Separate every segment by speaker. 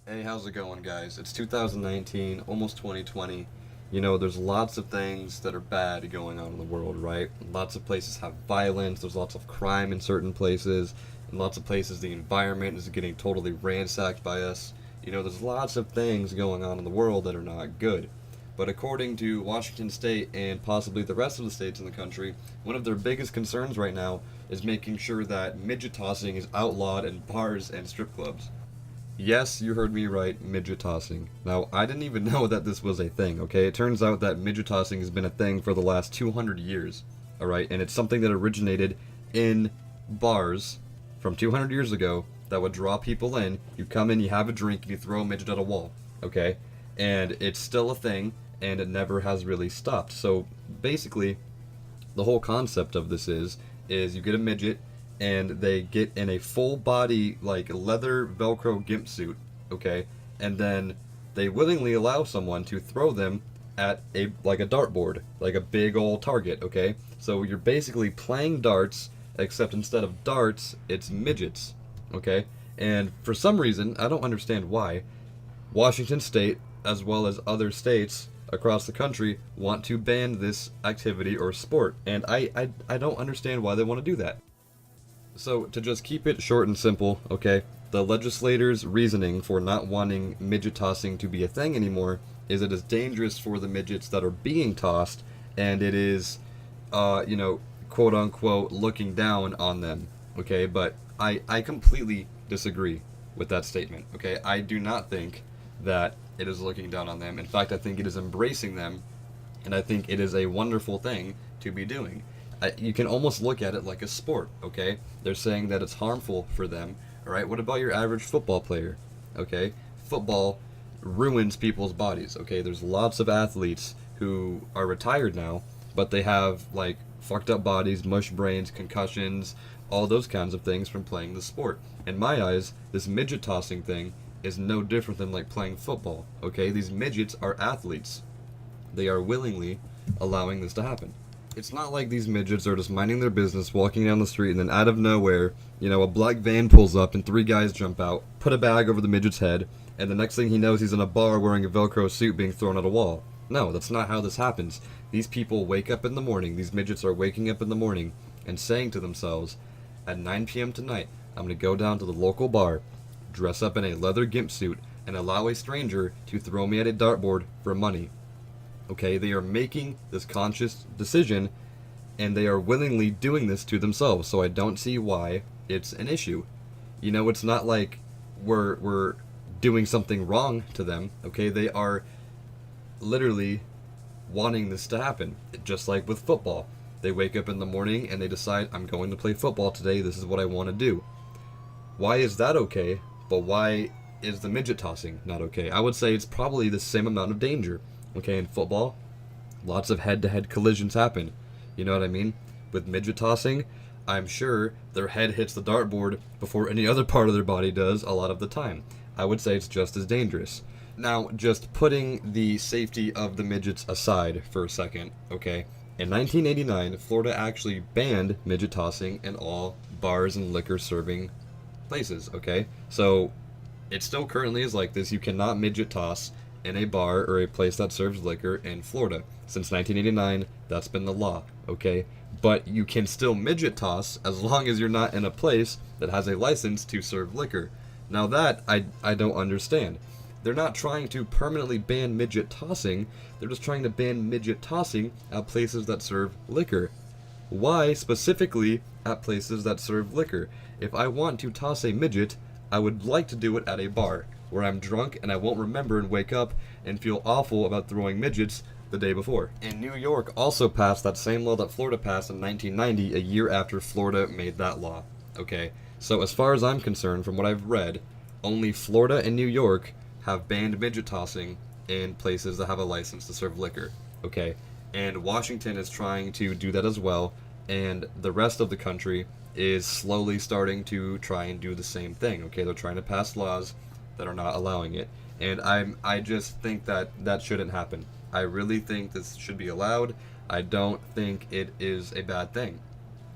Speaker 1: Hey, how's it going, guys? It's 2019, almost 2020. You know, there's lots of things that are bad going on in the world, right? Lots of places have violence, there's lots of crime in certain places, in lots of places the environment is getting totally ransacked by us. You know, there's lots of things going on in the world that are not good. But according to Washington State and possibly the rest of the states in the country, one of their biggest concerns right now is making sure that midget tossing is outlawed in bars and strip clubs. Yes, you heard me right, midget tossing. Now, I didn't even know that this was a thing, okay? It turns out that midget tossing has been a thing for the last 200 years, alright? And it's something that originated in bars from 200 years ago that would draw people in. You come in, you have a drink, and you throw a midget at a wall, okay? And it's still a thing, and it never has really stopped. So, basically, the whole concept of this is you get a midget and they get in a full body like leather velcro gimp suit, okay, and then they willingly allow someone to throw them at a like a dartboard, like a big old target, okay. So you're basically playing darts, except instead of darts it's midgets, okay. And for some reason, I don't understand why, Washington State, as well as other states across the country, want to ban this activity or sport. And I don't understand why they want to do that. So, to just keep it short and simple, okay, the legislators' reasoning for not wanting midget tossing to be a thing anymore is it is dangerous for the midgets that are being tossed, and it is, quote unquote, looking down on them, okay? But I completely disagree with that statement, okay? I do not think that it is looking down on them. In fact, I think it is embracing them, and I think it is a wonderful thing to be doing. You can almost look at it like a sport, okay? They're saying that it's harmful for them, alright? What about your average football player, okay? Football ruins people's bodies, okay? There's lots of athletes who are retired now, but they have, like, fucked up bodies, mush brains, concussions, all those kinds of things from playing the sport. In my eyes, this midget tossing thing is no different than, like, playing football, okay? These midgets are athletes. They are willingly allowing this to happen. It's not like these midgets are just minding their business, walking down the street, and then out of nowhere, a black van pulls up and three guys jump out, put a bag over the midget's head, and the next thing he knows, he's in a bar wearing a Velcro suit being thrown at a wall. No, that's not how this happens. These people wake up in the morning, these midgets are waking up in the morning and saying to themselves, at 9 p.m. tonight, I'm going to go down to the local bar, dress up in a leather gimp suit, and allow a stranger to throw me at a dartboard for money. Okay, they are making this conscious decision, and they are willingly doing this to themselves, so I don't see why it's an issue. It's not like we're doing something wrong to them, okay? They are literally wanting this to happen, just like with football. They wake up in the morning and they decide, I'm going to play football today, this is what I want to do. Why is that okay, but why is the midget tossing not okay? I would say it's probably the same amount of danger. Okay, in football, lots of head-to-head collisions happen. You know what I mean? With midget tossing, I'm sure their head hits the dartboard before any other part of their body does a lot of the time. I would say it's just as dangerous. Now, just putting the safety of the midgets aside for a second, okay? In 1989, Florida actually banned midget tossing in all bars and liquor serving places, okay? So, it still currently is like this. You cannot midget toss in a bar or a place that serves liquor in Florida. Since 1989, that's been the law, okay? But you can still midget toss as long as you're not in a place that has a license to serve liquor. Now that, I don't understand. They're not trying to permanently ban midget tossing, they're just trying to ban midget tossing at places that serve liquor. Why specifically at places that serve liquor? If I want to toss a midget, I would like to do it at a bar, where I'm drunk and I won't remember and wake up and feel awful about throwing midgets the day before. And New York also passed that same law that Florida passed in 1990, a year after Florida made that law. Okay, so as far as I'm concerned, from what I've read, only Florida and New York have banned midget tossing in places that have a license to serve liquor. Okay, and Washington is trying to do that as well, and the rest of the country is slowly starting to try and do the same thing. Okay, they're trying to pass laws that are not allowing it. And I just think that that shouldn't happen. I really think this should be allowed. I don't think it is a bad thing.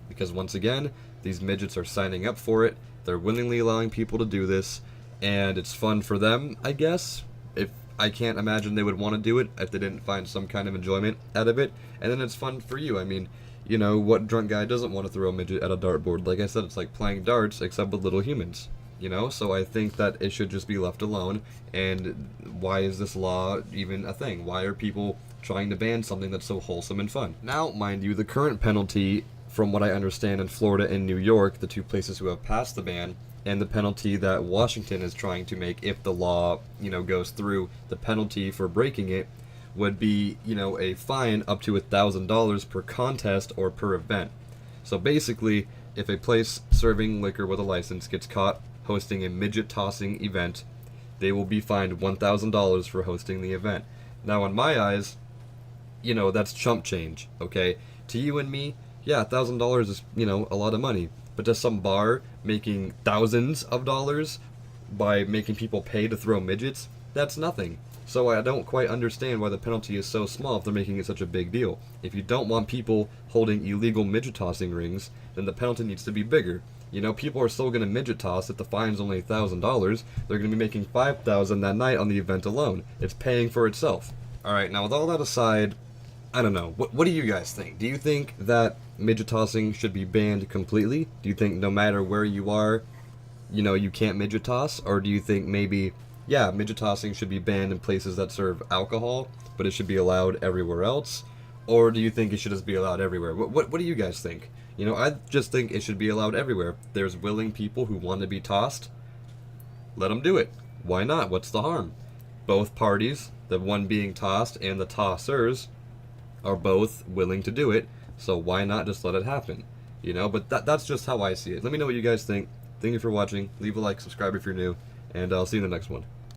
Speaker 1: Because once again, these midgets are signing up for it. They're willingly allowing people to do this. and it's fun for them, I guess. If I can't imagine they would want to do it if they didn't find some kind of enjoyment out of it. And then it's fun for you. I mean, you know, what drunk guy doesn't want to throw a midget at a dartboard? Like I said, it's like playing darts except with little humans. You know, so I think that it should just be left alone. And why is this law even a thing? Why are people trying to ban something that's so wholesome and fun? Now, mind you, the current penalty, from what I understand, in Florida and New York, the two places who have passed the ban, and the penalty that Washington is trying to make if the law, you know, goes through, the penalty for breaking it would be, you know, a fine up to $1,000 per contest or per event. So basically, if a place serving liquor with a license gets caught hosting a midget tossing event, they will be fined $1,000 for hosting the event. Now, in my eyes, you know, that's chump change, okay? To you and me, yeah, $1,000 is, you know, a lot of money. But to some bar making thousands of dollars by making people pay to throw midgets, that's nothing. So I don't quite understand why the penalty is so small if they're making it such a big deal. If you don't want people holding illegal midget tossing rings, then the penalty needs to be bigger. You know, people are still going to midget toss if the fine's only $1,000. They're going to be making $5,000 that night on the event alone. It's paying for itself. Alright, now with all that aside, I don't know. What do you guys think? Do you think that midget tossing should be banned completely? Do you think no matter where you are, you know, you can't midget toss? Or do you think maybe, yeah, midget tossing should be banned in places that serve alcohol, but it should be allowed everywhere else? Or do you think it should just be allowed everywhere? What do you guys think? You know, I just think it should be allowed everywhere. There's willing people who want to be tossed. Let them do it. Why not? What's the harm? Both parties, the one being tossed and the tossers, are both willing to do it, so why not just let it happen? You know, but that's just how I see it. Let me know what you guys think. Thank you for watching. Leave a like, subscribe if you're new, and I'll see you in the next one.